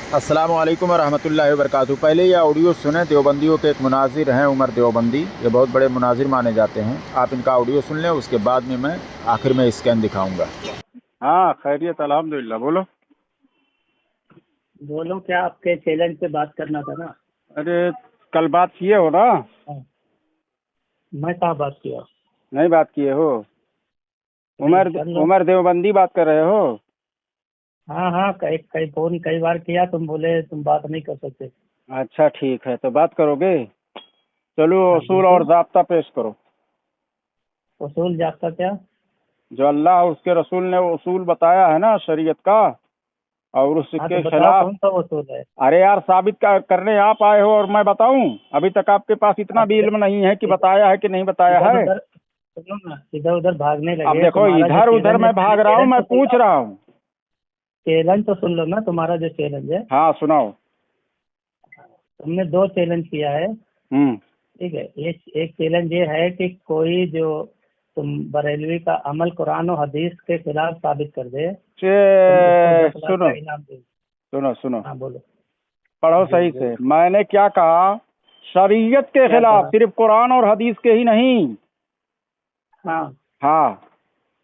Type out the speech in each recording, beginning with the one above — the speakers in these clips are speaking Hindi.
अस्सलाम वालेकुम रहमतुल्लाहि व बरकातहू। पहले ये ऑडियो सुने, देवबंदियों के एक मुनाजिर हैं उमर देवबंदी, ये बहुत बड़े मुनाजिर माने जाते हैं। आप इनका ऑडियो सुन लें, उसके बाद में मैं आखिर में स्कैन दिखाऊंगा। हाँ खैरियत अल्हम्दुलिल्लाह, बोलो। बोलो, क्या आपके चैलेंज पे बात करना था ना। अरे कल बात किए हो ना? हाँ, मैं कहाँ बात किया? नहीं बात किए हो? नहीं, उमर कर लो। उमर देवबंदी बात कर रहे हो? हाँ हाँ, कई कई फोन कई बार किया, तुम बोले तुम बात नहीं कर सकते। अच्छा ठीक है, तो बात करोगे? चलो हाँ उसूल और बिल्कुल। ज़ाब्ता पेश करो। उसूल जाब्ता क्या? जो अल्लाह और उसके रसूल ने उसूल बताया है ना शरीयत का, और हाँ तो उसके बताओ खिलाफ। कौन सा उसूल है। अरे यार, साबित करने आप आए हो और मैं बताऊं? अभी तक आपके पास इतना अब भी इल्म नहीं है कि बताया है कि नहीं बताया इधर है। उधर सुनो ना, इधर उधर भागने अब लगे। देखो, तुम्हारा जो इधर उधर चैलेंज है, मैं पहले भाग रहा हूँ, चैलेंज मैं तो सुन पूछ लो। रहा हूँ। चैलेंज तो सुन लो ना, तुम्हारा जो चैलेंज है। हाँ सुनाओ। तुमने दो चैलेंज किया है। हम्म। ठीक है, एक चैलेंज ये है कि कोई जो तुम बरेलवी का अमल कुरान और हदीस के खिलाफ साबित कर दे, तुम उसको 10 लाख सुनो का इनाम दे। सुनो सुनो, हाँ बोलो। पढ़ो बोलो सही से। बोलो। मैंने क्या कहा? शरीयत के क्या खिलाफ, कहा? सिर्फ कुरान और हदीस के ही नहीं। हाँ, हाँ।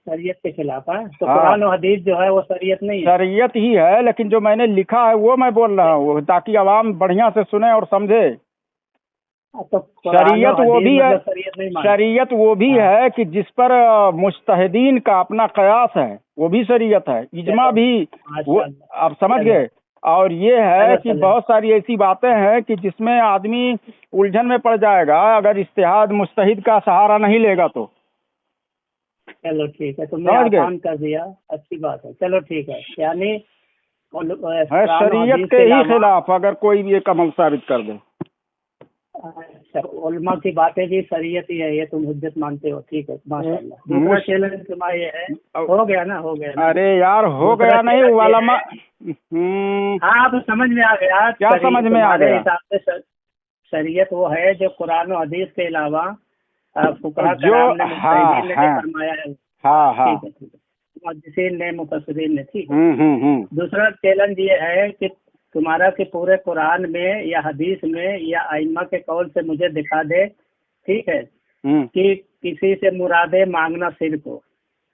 शरीयत के खिलाफ है तो हाँ, कुरान और हदीस जो है वो शरीयत नहीं है। शरीयत ही है, लेकिन जो मैंने लिखा है वो मैं बोल रहा हूँ, ताकि आवाम बढ़िया से सुने और समझे। तो कुरान शरीयत और वो हदीस भी है। मतलब शरीयत नहीं मान। शरीयत वो भी हाँ, है कि जिस पर मुज्तहिदीन का अपना कयास है, वो भी शरीयत है। इजमा चलो भी। वो माशाल्लाह। आप समझ चलो गए। और ये है चलो कि चलो। बहुत सारी ऐसी बातें हैं कि जिसमें आदमी उलझन में पड़ जाएगा अगर इज्तिहाद मुज्तहिद का सहारा नहीं लेगा तो। चलो ठीक है, तुमने समझ गए। आसान कर दिया। अच्छी बात है, चलो ठीक है। यानी है कुरान और शरीयत हदीस के के ही अलावा। खिलाफ अगर कोई भी एक अमल साबित कर दे। अच्छा, उलमा की बातें भी शरीयत ही है, ये तुम हुज्जत मानते हो। ठीक है माशाल्लाह। दूसरा मुझ चैलेंज तुम्हारा ये है। हो गया ना, हो गया ना। अरे यार, हो दूसरा गया नहीं चैलेंज ये वाला है। हाँ, अब समझ में आ गया। क्या समझ में आ तुम्हारे गया? हिसाब से शरीयत वो है जो कुरान और हदीस के अलावा फुकहा जो कराम ने, हाँ मुज्तहिदीन ने जो हाँ फरमाया है। हाँ हाँ हाँ। ठीक है, ठीक है। मुहद्दिसीन ने, मुफस्सिरीन ने। ठीक है। हम्म। दूसरा चैलेंज ये है कि तुम्हारा कि पूरे कुरान में या हदीस में या आइम्मा के कौल से मुझे दिखा दे। ठीक है। हम्म। कि किसी से मुरादे मांगना शिर्क हो,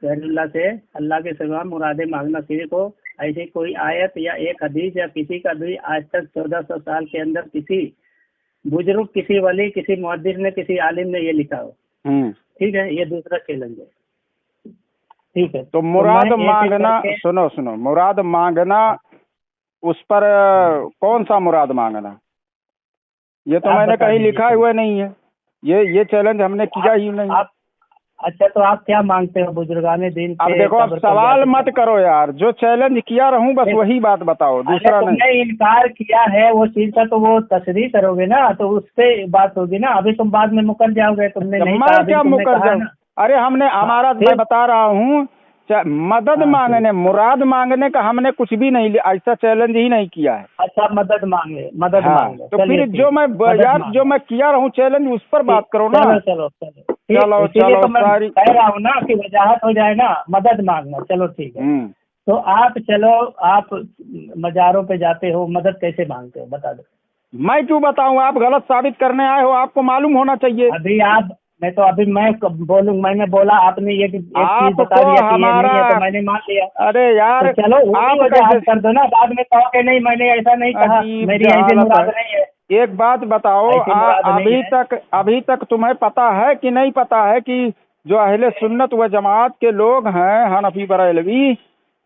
गैरुल्लाह से अल्लाह के सिवा मुरादे मांगना शिर्क हो। ऐसी कोई आयत या एक हदीस या किसी का भी आज तक 1400 साल के अंदर किसी बुजुर्ग, किसी वली, किसी मुहद्दिस ने, किसी आलिम ने ये लिखा हो। हम्म। ठीक है, ये दूसरा चैलेंज है। ठीक है, तो तो मैं मुराद एक एक मांगना, करके। सुनो सुनो, मुराद मांगना, उस पर कौन सा मुराद मांगना? ये तो आप मैंने बता कहीं दीजिए लिखा चलो। हुआ नहीं है। ये चैलेंज हमने किया ही नहीं। आप अच्छा, तो आप क्या मांगते हो बुजुर्गाने दिन अब के देखो, अब कब्र पर सवाल जाके क्या मत करो मांगते यार, जो चैलेंज किया रहूं बस हो? वही बात बताओ, अरे दूसरा नहीं। तुमने इनकार किया है वो चीज का, तो वो तस्रीह करोगे ना, तो उस पे बात होगी ना। अभी तुम बाद में मुकर जाओगे, तुमने जब नहीं कहा, मैं अभी क्या तुमने मुकर कहा है जाऊं? ना। अरे हमने हाँ हमारा, मैं फिर। बता रहा हूँ, मदद हाँ फिर। मांगने, मुराद मांगने का हमने कुछ भी नहीं लिया, ऐसा चैलेंज ही नहीं किया है। अच्छा, मदद मांगे, मदद हाँ, मांगे, तो चलिए फिर ठीक जो है। मैं मदद यार, जो मांगे। मैं किया रहूं चैलेंज, उस पर ठीक, बात करो ना। चलो चलो चलो ठीक, चलो इसीलिए चलो तो मैं सारी। कह रहा हूँ ना कि वजाहत हो जाए ना। मदद मांगना, चलो ठीक है। हम्म। तो आप चलो, आप मज़ारों पे जाते हो, मदद कैसे मांगते हो बता दो। मैं क्यों बताऊं? आप गलत साबित करने आए हो, आपको मालूम होना चाहिए। अभी आप, मैं तो अभी मैं बोलूँ, मैंने बोला, आपने ये एक चीज बता आपको दिया कि ये हमारा, नहीं है, तो मैंने मान लिया। अरे तो यार, चलो वो भी आप कैसे, वजाहत कर दो ना, बाद में कहो कि नहीं मैंने ऐसा नहीं कहा, अजीब मेरी ऐसी जहालत है। मुराद नहीं है। एक बात बताओ, ऐसी मुराद नहीं है। अभी तक तुम्हें पता है कि नहीं पता है कि जो अहले सुन्नत व जमात के लोग हैं, हनफी बरेलवी,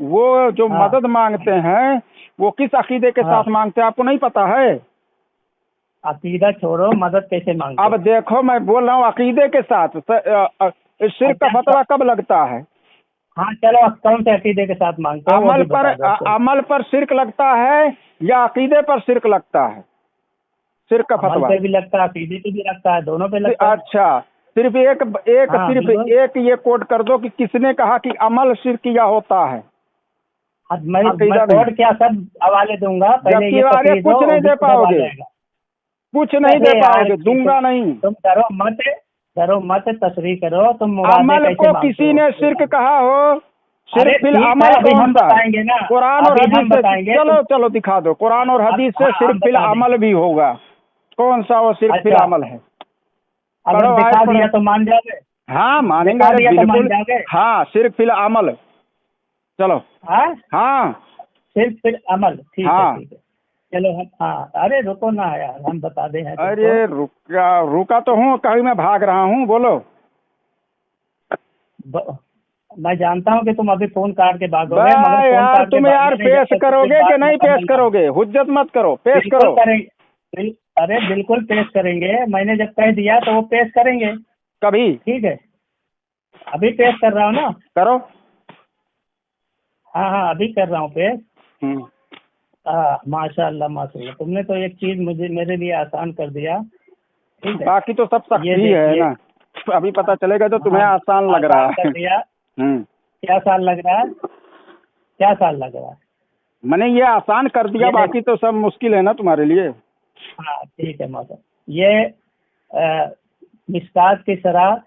वो जो हाँ मदद मांगते हैं वो किस अकीदे के हाँ, साथ मांगते हैं, आपको नहीं पता है? अकीदा छोड़ो, मदद कैसे मांगते अब हैं। देखो, मैं बोल रहा हूँ अकीदे के साथ। शिर्क का अच्छा फतवा कब लगता है? हाँ चलो, कौन से अकीदे के साथ मांगते हो वो अमल भी पर, बता दो चलो। अमल पर शिर्क लगता है या अकीदे पर शिर्क लगता है? शिर्क का अमल फतवा। पे भी लगता है, अकीदे पे भी लगता है, दोनों पे लगता है। अच्छा, सिर्फ एक एक हाँ सिर्फ बिल्कुल। एक ये कोट कर दो कि किसने कहा कि अमल शिर्किया होता है। अब मैं अकीदा नहीं। कोड क्या सब हवाले दूंगा, पहले जबकि ये आगे तकरीर दो, कुछ नहीं दे उम्मीद जब आ पाओगे, जाएगा। कुछ नहीं दे अरे यार पाओगे, कि दूंगा नहीं। तुम डरो मत, डरो मत, तस्रीह करो, तुम मुरादे अमल कैसे को मांगते किसी हो ने ये शिर्क बताओ। कहा हो? अरे सिर्फ फिल ठीक है, अमल अभी कौन हम सा है? बताएंगे ना, कुरान और अभी हम हदीस से, बताएंगे। चलो चलो दिखा दो, कुरान और हदीस से हाँ, सिर्फ हम फिल बता देंगे। अमल भी होगा, कौन सा वो सिर्फ फिल अच्छा, अमल है? अगर पढ़ो आयत दिखा पढ़ो। दिया तो मान जाओगे? हाँ मानेंगे, दिखा अरे दिया तो मान बिल्कुल। जाओगे? हाँ सिर्फ फिल अमल, चलो। हाँ, हाँ सिर्फ फिर अमल, ठीक है हाँ। ठीक है। चलो हम, हाँ, अरे रुको ना यार, हम बता दे हैं तुमको। अरे रुका तो हूँ, कहीं मैं भाग रहा हूँ, बोलो। मैं जानता हूँ कि तुम अभी फोन काट के भागोगे, बा मगर फोन यार काट के तुम यार भागने नहीं, जब पेश तक करोगे कि बात नहीं पेश मुकम्मल ना हो। करोगे? हुज्जत मत करो, पेश बिल्कुल करो। करेंगे, अरे बिल्कुल पेश करेंगे, मैंने जब कह दिया तो वो पेश करेंगे। कभी ठीक है, अभी पेश कर रहा हूँ ना। करो। हाँ हाँ, अभी कर रहा हूँ पेश। हम्म। माशाल्लाह माशाल्लाह, तुमने तो एक चीज मुझे मेरे लिए आसान कर दिया। ठीक है, बाकी तो सब सख्त ये ही है देखिए। ना, अभी पता चलेगा जो तुम्हें हाँ, आसान लग रहा आसान कर है। दिया। हम्म। क्या साल लग रहा है? क्या साल लग रहा है? मैंने ये आसान कर दिया, ये देख, बाकी तो सब मुश्किल है ना तुम्हारे लिए। हाँ ठीक है माता, ये मिस्कात की शरह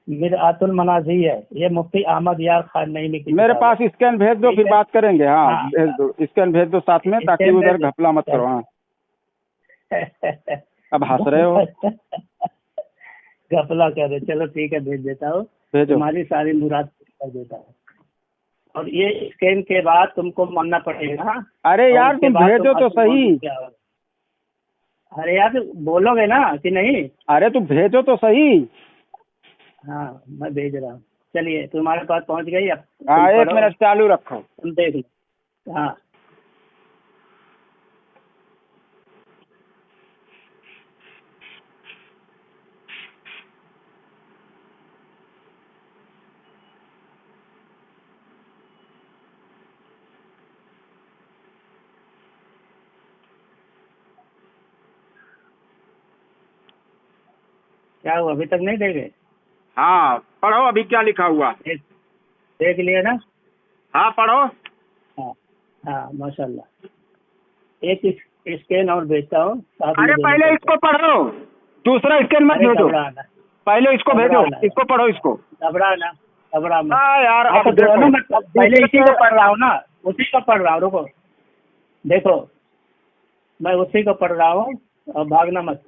मिरआतुल मनाज़ी है, ये मुफ्ती अहमद यार खान नईमी की मेरे किताब पास है। स्कैन भेज दो, ठीक फिर है? बात करेंगे। हाँ हाँ, भेज दो, स्कैन भेज दो साथ में, ताकि इसके उधर में घपला मत करो। हाँ अब हंस रहे हो। घपला कर रहे, चलो ठीक है, भेज देता हूँ, भेजो। तुम्हारी सारी मुराद कर देता हूँ। और ये स्कैन के बाद तुमको मानना पड़ेगा। अरे और यार उसके तुम बाद भेजो तो असल सही। मौजूद क्या होगा। अरे यार बोलोगे ना कि नहीं? अरे तुम भेजो तो सही। हाँ, मैं भेज रहा हूँ, चलिए तुम्हारे पास पहुँच गई। अब तुम हाँ एक पढ़ो, मिनट चालू रखो। तुम देख लो। हाँ, क्या हुआ, अभी तक नहीं देखे? हाँ पढ़ो, अभी क्या लिखा हुआ। देख लिया ना? हाँ पढ़ो। हाँ हाँ, माशाल्लाह। एक स्कैन और भेजता हूँ, साथ में अरे दोनों पहले पढ़ते इसको हैं। पढ़ो, दूसरा स्कैन मत अरे भेजो, घबराना, पहले इसको भेजो, घबराना, इसको पढ़ो इसको। घबराना, घबरा मत। हाँ यार हाँ, अब तो देखो, दोनों में पहले इसी को पढ़ रहा हूँ ना, उसी को पढ़ रहा हूँ, रुको देखो, मैं उसी को पढ़ रहा हूँ और भागना मत।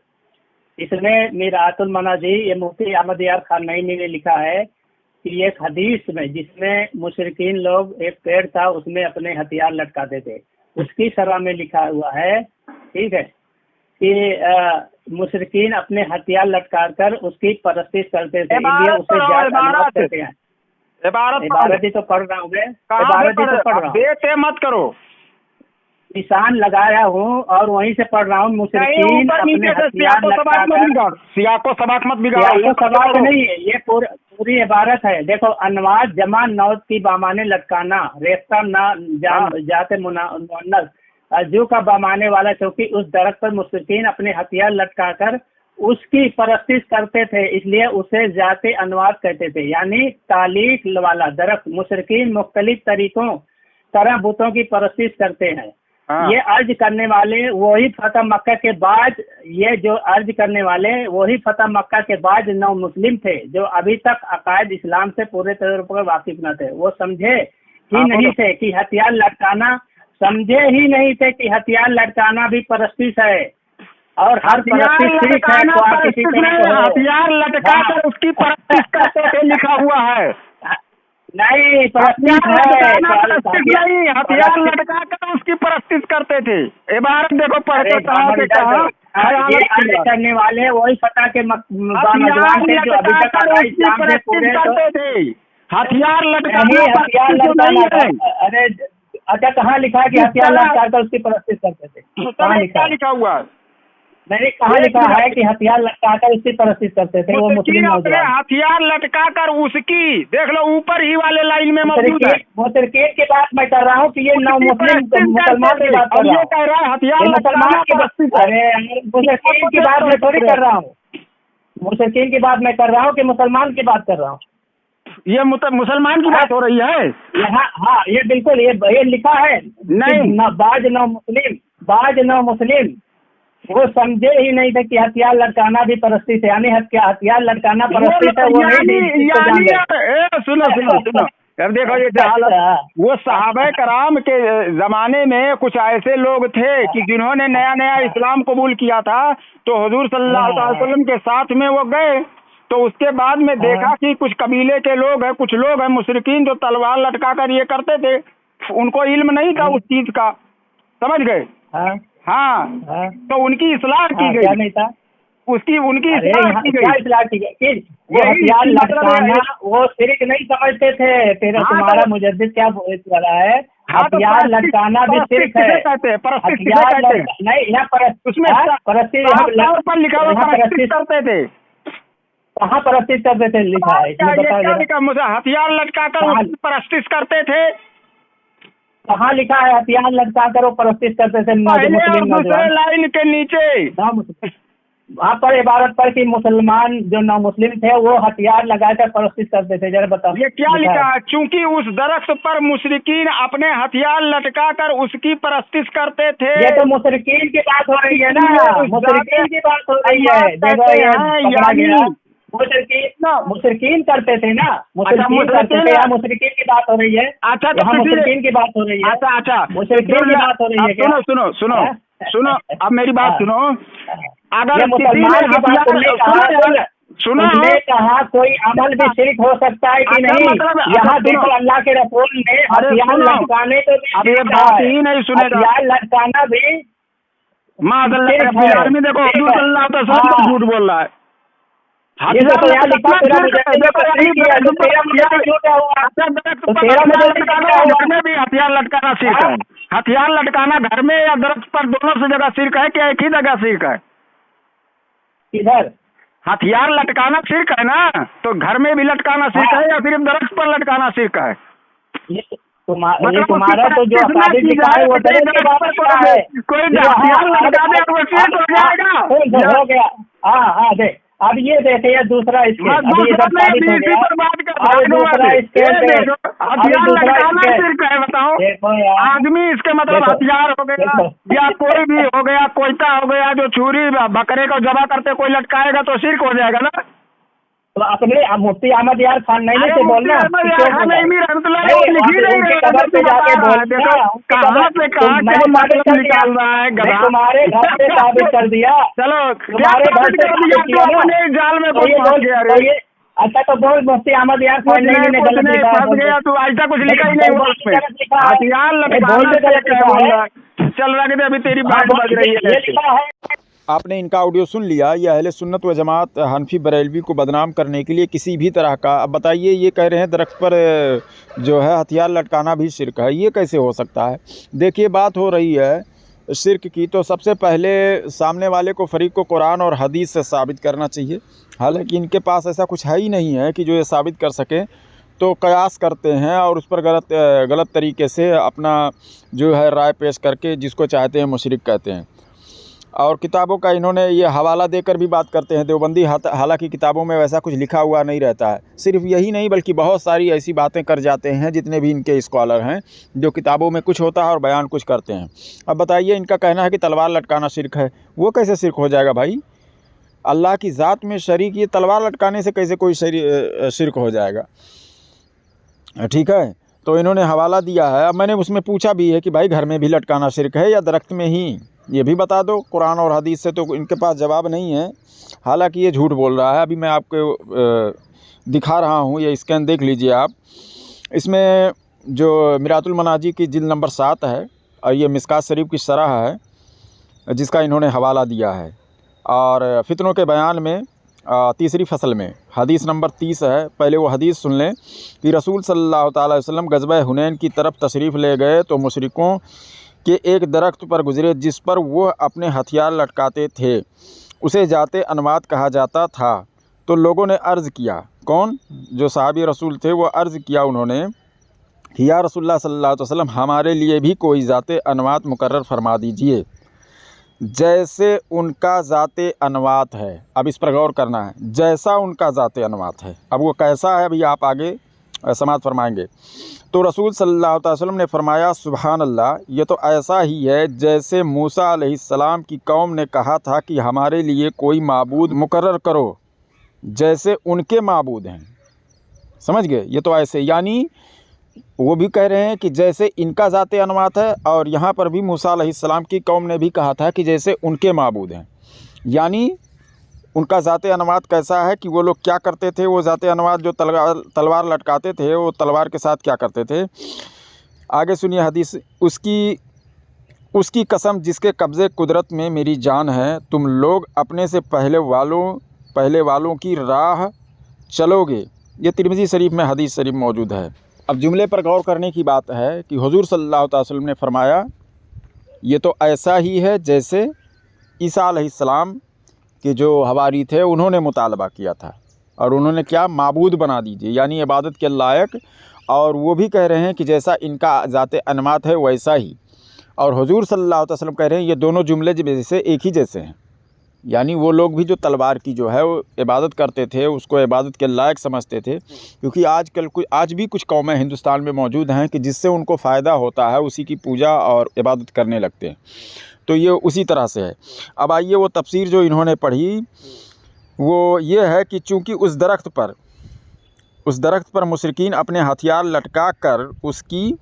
इसमें मिरातुल मनाज़ी, ये मुफ्ती अहमद यार खान नईमी ने लिखा है कि एक हदीस में, जिसमें मुशरिकीन लोग एक पेड़ था उसमें अपने हथियार लटकाते थे, उसकी शरह में लिखा हुआ है, ठीक है, कि मुशरिकीन अपने हथियार लटका कर उसकी परस्तिश करते थे, इसलिए उसे जात अनुवाद करते हैं। इबारत ही तो पढ़ रहा हूँ मैं, इबारत ही तो पढ़ रहा हूँ, बेटे मत करो। निशान लगाया हूँ और वहीं से पढ़ रहा हूँ। मुशरिकीन अपने हथियार लटका कर, सियाको सबाक मत बिगाड़ो। सवाल नहीं है, ये पूरी इबारत है। देखो, अनवाज जमा नौत की बामाने लटकाना, रेख्ता ना जाते मुन्नस अजू का बामाने वाला, क्योंकि उस दरख्त पर मुशरिकीन अपने हथियार लटकाकर उसकी परस्तिश करते थे, इसलिए उसे जाते अनवाज कहते थे, यानी तालीक वाला दरख्त। मुशरिकीन मुख्तलिफ तरीकों तरह बुतों की परस्तिश करते हैं। ये अर्ज करने वाले वही फतह मक्का के बाद, ये जो अर्ज करने वाले वही फतह मक्का के बाद नौ मुस्लिम थे, जो अभी तक अकायद इस्लाम से पूरे तौर पर वाकिफ न थे। वो समझे ही नहीं थे कि हथियार लटकाना, समझे ही नहीं थे कि हथियार लटकाना भी परस्तिश है, और हर परस्तिश शिर्क है। तो आप किसी तरह हथियार लटका कर उसकी परस्तिश करते थे, लिखा हुआ है। नहीं, परस्तिश है, नहीं, हथियार लटका कर उसकी परस्तिश करते थे। इबारत देखो पढ़ते कहाँ से कहाँ। ये अर्ज करने वाले वही फतह के नौजवान थे जो अभी तक इस्लाम से पूरे करते थे। हथियार हथियार लटकाना। अरे अच्छा, कहाँ लिखा है कि हथियार लटका कर उसकी परस्तिश करते थे? कहाँ लिखा हुआ? मैंने कहाँ लिखा है कि हथियार लटका कर उसकी परस्तिश करते थे वो मुस्लिम नौजवान? हथियार लटका कर उसकी, देख लो ऊपर ही वाले लाइन में मौजूद है। मुशरिकीन की बात मैं कर रहा हूँ कि ये नौ मुस्लिम मुसलमान की बात कर रहा हूँ। कह रहा है हथियार मुसलमान की बात, अरे मुशरिकीन की बात मैं थोड़ी कर रहा हूँ, मुशरिकीन की बात मैं कर रहा हूँ कि मुसलमान की बात कर रहा हूँ। ये मुसलमान की बात हो रही है यहाँ। हाँ, ये बिल्कुल, ये लिखा है नहीं, बाज नौ मुस्लिम वो समझे ही नहीं थे कि हथियार लटकाना भी परस्तिश है, यानी हथियार लटकाना परस्तिश है, वो नहीं। सुनो सुनो सुनो, अब देखो ये जहालत, वो सहाबा कराम के जमाने में कुछ ऐसे लोग थे कि जिन्होंने नया नया इस्लाम कबूल किया था, तो हुजूर सल्लल्लाहु अलैहि वसल्लम के साथ में वो गए, तो उसके बाद में देखा कि कुछ कबीले के लोग हैं, कुछ लोग हैं मुशरिकीन जो तलवार लटका कर ये करते थे, उनको इल्म नहीं था उस चीज का, समझ गए। हाँ, तो उनकी इस्लाह की गई, नहीं था उनकी इस्लाह की गई। क्या इस्लाह की गई? वो हथियार लटकाना वो शिरक नहीं समझते थे। तेरा तुम्हारा मुजद्दिद क्या बोल रहा है, हथियार लटकाना भी शिरक है। हथियार नहीं, यहाँ परस्ती पर लिखा हुआ परस्तिश करते थे। कहाँ परस्तिश करते थे लिखा है? मुझे हथियार लटका कर परस्तिश करते थे। कहाँ लिखा है हथियार लटका कर वो परस्तिश करते थे? दूसरे लाइन के नीचे वहाँ पर इबारत पर कि मुसलमान जो नौ मुस्लिम थे वो हथियार लगाकर परस्तिश करते थे। जरा बताओ ये क्या लिखा है? चूंकि उस दरख्त पर मुशरिकीन अपने हथियार लटका कर उसकी परस्तिश करते थे। ये तो मुशरिकीन की बात हो रही है ना, मुशरिकीन की बात हो रही है। मुशरिकीन करते थे ना, मुशरिकीन करते थे, या मुशरिकीन की बात हो रही है? अच्छा, तो मुशरिकीन की बात हो रही है। अच्छा, मुशरिकीन की बात हो रही है। सुनो, अब मेरी बात सुनो। अगर मुसलमान की बात तुमने कहा कोई अमल भी शिरक हो सकता है कि नहीं? यहाँ देखो अल्लाह के रसूल ने हथियार लटकाने को भी बात ही नहीं सुनेगा। हथियार लटकाना भी आदमी देखो झूठ बोल रहा है। हथियार लटकाना शिरक है। हथियार लटकाना घर में या दरख्त पर, दोनों से जगह शिरक है क्या? एक ही जगह शिरक है? इधर हथियार लटकाना शिरक है ना, तो घर में भी लटकाना शिरक है या सिर्फ दरख्त पर लटकाना शिरक है? तुम्हारा तो जो है वो कोई हथियार लटका दे तो शिरक हो जाएगा। हो गया। हाँ देख, अब ये देखे दूसरा स्केल, बताओ आदमी इसके मतलब हथियार हो गया या कोई भी हो गया, कोयता हो गया, जो छुरी बकरे को जबा करते कोई लटकाएगा तो शिरक हो जाएगा ना। तो अपने मुफ्ती अहमद यार खान नहीं से बोलना, निकाल रहा है तुम्हारे घर से साबित कर दिया। चलो तुम्हारे घर से जाल में पहुंच गया। अच्छा तो बोल मुफ्ती अहमद यार खान नहीं फंस गया, तू आज तक कुछ लिखा ही नहीं। हथियार चल रहा है, अभी तेरी बात बज रही है। आपने इनका ऑडियो सुन लिया। ये अहले सुन्नत व जमात हनफी बरेलवी को बदनाम करने के लिए किसी भी तरह का, अब बताइए ये कह रहे हैं दरख्त पर जो है हथियार लटकाना भी शिरक है, ये कैसे हो सकता है? देखिए बात हो रही है शिरक की, तो सबसे पहले सामने वाले को फरीक को कुरान और हदीस से साबित करना चाहिए। हालांकि इनके पास ऐसा कुछ है ही नहीं है कि जो ये साबित कर सकें, तो कयास करते हैं और उस पर गलत तरीके से अपना जो है राय पेश करके जिसको चाहते हैं मुशरिक कहते हैं। और किताबों का इन्होंने ये हवाला देकर भी बात करते हैं देवबंदी। हालांकि किताबों में वैसा कुछ लिखा हुआ नहीं रहता है। सिर्फ यही नहीं बल्कि बहुत सारी ऐसी बातें कर जाते हैं जितने भी इनके स्कॉलर हैं, जो किताबों में कुछ होता है और बयान कुछ करते हैं। अब बताइए इनका कहना है कि तलवार लटकाना शिरक है, वो कैसे शिरक हो जाएगा भाई? अल्लाह की ज़ात में शरीक, ये तलवार लटकाने से कैसे कोई शिरक हो जाएगा? ठीक है, तो इन्होंने हवाला दिया है। अब मैंने उसमें पूछा भी है कि भाई घर में भी लटकाना शिरक है या दरख्त में ही, ये भी बता दो कुरान और हदीस से। तो इनके पास जवाब नहीं है। हालांकि ये झूठ बोल रहा है। अभी मैं आपको दिखा रहा हूँ, ये स्कैन देख लीजिए आप। इसमें जो मिरातुल मनाजी की जिल्द नंबर 7 है और ये मिस्कात शरीफ की शरह है जिसका इन्होंने हवाला दिया है। और फितनों के बयान में तीसरी फसल में हदीस नंबर 30 है। पहले वो हदीस सुन लें कि रसूल सल्लल्लाहु अलैहि वसल्लम गज़वा हुनैन की तरफ तशरीफ़ ले गए तो मुशरिकों के एक दरख्त पर गुज़रे जिस पर वो अपने हथियार लटकाते थे, उसे जाते अनवात कहा जाता था। तो लोगों ने अर्ज़ किया, कौन? जो सहाबी रसूल थे, वो अर्ज़ किया उन्होंने कि या रसूलुल्लाह सल्लल्लाहु अलैहि वसल्लम, हमारे लिए भी कोई ज़ाते अनवात मुकर्रर फरमा दीजिए जैसे उनका ज़ाते अनवात है। अब इस पर गौर करना है, जैसा उनका ज़ाते अनवात है। अब वो कैसा है अभी आप आगे समाप्त फरमाएंगे। तो रसूल सल्लल्लाहु अलैहि वसल्लम ने फरमाया, सुभान अल्लाह, ये तो ऐसा ही है जैसे मूसा अलैहिस्सलाम की कौम ने कहा था कि हमारे लिए कोई माबूद मुकर्रर करो जैसे उनके माबूद हैं। समझ गए? ये तो ऐसे, यानी वो भी कह रहे हैं कि जैसे इनका ज़ाते अनुवात है, और यहाँ पर भी मूसा अलैहिस्सलाम की कौम ने भी कहा था कि जैसे उनके माबूद हैं। यानी उनका ज़ाते अनुवात कैसा है कि वो लोग क्या करते थे, वो ज़ाते अनुवात जो तलवार लटकाते थे, वो तलवार के साथ क्या करते थे। आगे सुनिए हदीस, उसकी कसम जिसके कब्ज़े कुदरत में मेरी जान है, तुम लोग अपने से पहले वालों की राह चलोगे। ये तिरमिज़ी शरीफ में हदीस शरीफ मौजूद है। अब जुमले पर गौर करने की बात है कि हुज़ूर सल्लल्लाहु अलैहि वसल्लम ने फरमाया, ये तो ऐसा ही है जैसे ईसा अलैहिस्सलाम के जो हवारी थे उन्होंने मुतालबा किया था, और उन्होंने क्या, माबूद बना दीजिए, यानी इबादत के लायक। और वो भी कह रहे हैं कि जैसा इनका ज़ाते अनुवात है वैसा ही। और हुज़ूर सल्लल्लाहु अलैहि वसल्लम कह रहे हैं ये दोनों जुमले जैसे एक ही जैसे हैं। यानी वो लोग भी जो तलवार की जो है वो इबादत करते थे, उसको इबादत के लायक समझते थे, क्योंकि आज भी कुछ कौमें हिंदुस्तान में मौजूद हैं कि जिससे उनको फ़ायदा होता है उसी की पूजा और इबादत करने लगते हैं। तो ये उसी तरह से है। अब आइए वो तफसीर जो इन्होंने पढ़ी वो ये है कि चूँकि उस दरख्त पर मुशरिकीन अपने हथियार लटका कर उसकी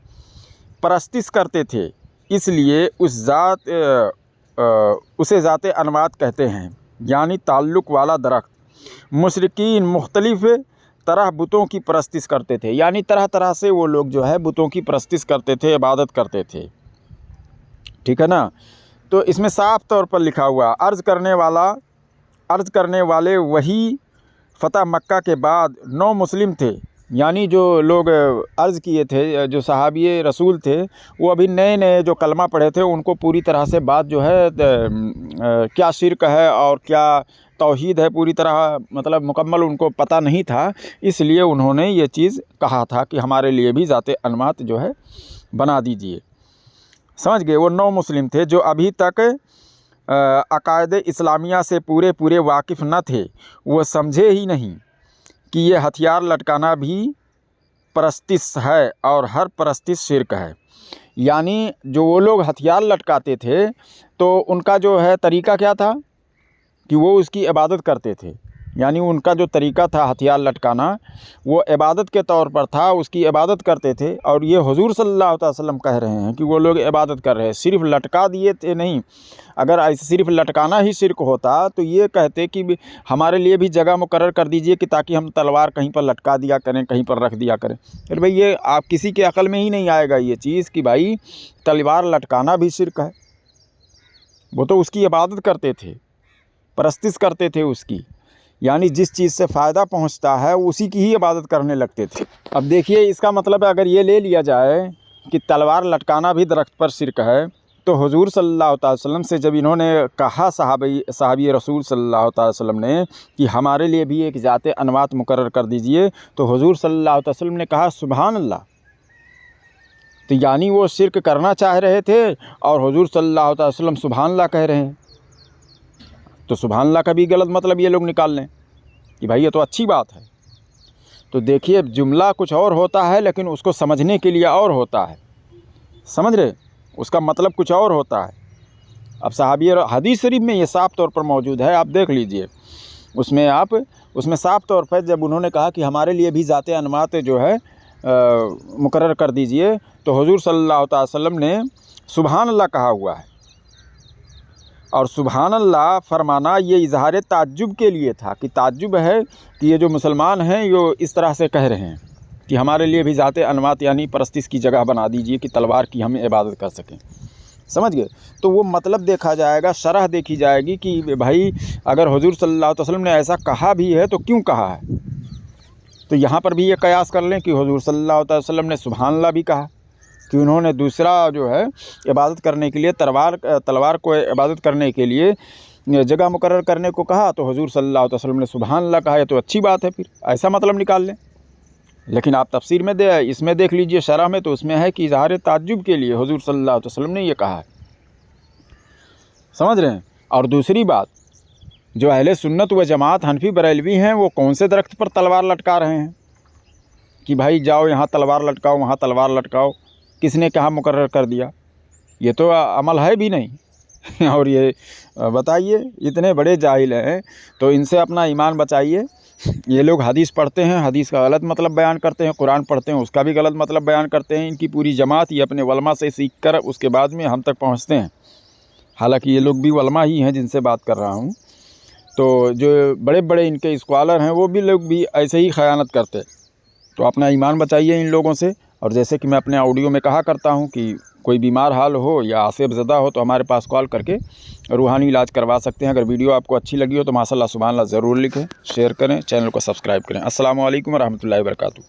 परस्तिश करते थे, इसलिए उसे ज़ाते अनुवात कहते हैं, यानी ताल्लुक़ वाला दरख्त। मुशरिकीन मुख्तलिफ़ तरह बुतों की परस्तिश करते थे, यानी तरह तरह से वो लोग जो है बुतों की परस्तिश करते थे, इबादत करते थे। ठीक है ना। तो इसमें साफ तौर पर लिखा हुआ, अर्ज़ करने वाले वही फ़तह मक्का के बाद 9 मुस्लिम थे, यानी जो लोग अर्ज़ किए थे, जो सहाबी रसूल थे, वो अभी नए नए जो कलमा पढ़े थे, उनको पूरी तरह से बात जो है क्या शिर्क है और क्या तौहीद है पूरी तरह मतलब मुकम्मल उनको पता नहीं था। इसलिए उन्होंने ये चीज़ कहा था कि हमारे लिए भी ज़ाते अनुवात जो है बना दीजिए। समझ गए। वो 9 मुस्लिम थे जो अभी तक अकायदे इस्लामिया से पूरे वाकिफ़ न थे। वो समझे ही नहीं कि ये हथियार लटकाना भी परस्तिश है और हर परस्तिश शिर्क है। यानी जो वो लोग हथियार लटकाते थे तो उनका जो है तरीक़ा क्या था कि वो उसकी इबादत करते थे। यानी उनका जो तरीक़ा था हथियार लटकाना वो इबादत के तौर पर था, उसकी इबादत करते थे। और ये हुज़ूर सल्लल्लाहु अलैहि वसल्लम कह रहे हैं कि वो लोग इबादत कर रहे हैं, सिर्फ़ लटका दिए थे नहीं। अगर ऐसे सिर्फ़ लटकाना ही शिर्क होता तो ये कहते कि हमारे लिए भी जगह मुकर्रर कर दीजिए कि ताकि हम तलवार कहीं पर लटका दिया करें, कहीं पर रख दिया करें। फिर भाई ये आप किसी के अक़ल में ही नहीं आएगा ये चीज़ कि भाई तलवार लटकाना भी शिर्क है। वो तो उसकी इबादत करते थे, परस्तिश करते थे उसकी, यानी जिस चीज़ से फ़ायदा पहुंचता है उसी की ही इबादत करने लगते थे। अब देखिए इसका मतलब अगर ये ले लिया जाए कि तलवार लटकाना भी दरख्त पर शिर्क है, तो हुज़ूर सल्लल्लाहु अलैहि वसल्लम से जब इन्होंने कहा सहाबी रसूल सल्लल्लाहु अलैहि वसल्लम ने कि हमारे लिए भी एक ज़ाते अनुवात मुकर्रर कर दीजिए, तो हुज़ूर सल्लल्लाहु अलैहि वसल्लम ने कहा सुभान अल्लाह। तो यानी वो शिर्क करना चाह रहे थे और हुज़ूर सल्लल्लाहु अलैहि वसल्लम सुभान अल्लाह कह रहे हैं। तो सुभान अल्लाह का भी गलत मतलब ये लोग निकाल लें कि भाई ये तो अच्छी बात है। तो देखिए जुमला कुछ और होता है लेकिन उसको समझने के लिए और होता है, समझ रहे, उसका मतलब कुछ और होता है। अब सहाबी हदीस शरीफ में ये साफ़ तौर पर मौजूद है, आप देख लीजिए उसमें साफ़ तौर पर जब उन्होंने कहा कि हमारे लिए भी ज़ाते अनुवात जो है मुकर्रर कर दीजिए, तो हुज़ूर सल्लल्लाहु अलैहि वसल्लम ने सुभान अल्लाह कहा हुआ है। और सुभान अल्लाह फरमाना ये इज़हार ताज्जुब के लिए था कि ताज्जुब है कि ये जो मुसलमान हैं ये इस तरह से कह रहे हैं कि हमारे लिए भी ज़ाते अनुवात यानी परस्तिश की जगह बना दीजिए कि तलवार की हम इबादत कर सकें। समझ गए। तो वो मतलब देखा जाएगा, शरह देखी जाएगी कि भाई अगर हुज़ूर सल्लल्लाहु अलैहि वसल्लम ने ऐसा कहा भी है तो क्यों कहा है। तो यहाँ पर भी ये कयास कर लें कि हुज़ूर सल्लल्लाहु अलैहि वसल्लम ने सुभान अल्लाह भी कहा कि उन्होंने दूसरा जो है इबादत करने के लिए तलवार को इबादत करने के लिए जगह मुकर्रर करने को कहा, तो हुज़ूर सल्लल्लाहु अलैहि वसल्लम ने सुभान अल्लाह कहा, तो अच्छी बात है, फिर ऐसा मतलब निकाल लें। लेकिन आप तफसीर में इसमें देख लीजिए शरह में, तो उसमें है कि इज़हार ताज्जुब के लिए हुज़ूर सल्लल्लाहु अलैहि वसल्लम ने ये कहा है। समझ रहे हैं। और दूसरी बात, जो अहले सुन्नत व जमात हनफी बरेलवी हैं वो कौन से दरख्त पर तलवार लटका रहे हैं कि भाई जाओ यहाँ तलवार लटकाओ, वहाँ तलवार लटकाओ, किसने कहा मुकर्रर कर दिया। ये तो अमल है भी नहीं। और ये बताइए, इतने बड़े जाहिल हैं तो इनसे अपना ईमान बचाइए। ये लोग हदीस पढ़ते हैं, हदीस का गलत मतलब बयान करते हैं, कुरान पढ़ते हैं उसका भी गलत मतलब बयान करते हैं। इनकी पूरी जमात ये अपने उलमा से सीख कर उसके बाद में हम तक पहुँचते हैं। हालांकि ये लोग भी उलमा ही हैं जिनसे बात कर रहा हूँ। तो जो बड़े बड़े इनके स्कॉलर हैं वो भी लोग भी ऐसे ही ख़यानत करते। तो अपना ईमान बचाइए इन लोगों से। और जैसे कि मैं अपने ऑडियो में कहा करता हूँ कि कोई बीमार हाल हो या आसिफ ज़दा हो तो हमारे पास कॉल करके रूहानी इलाज करवा सकते हैं। अगर वीडियो आपको अच्छी लगी हो तो माशाल्लाह सुभान अल्लाह ज़रूर लिखें, शेयर करें, चैनल को सब्सक्राइब करें। अस्सलामु अलैकुम व रहमतुल्लाहि व बरकातुहू।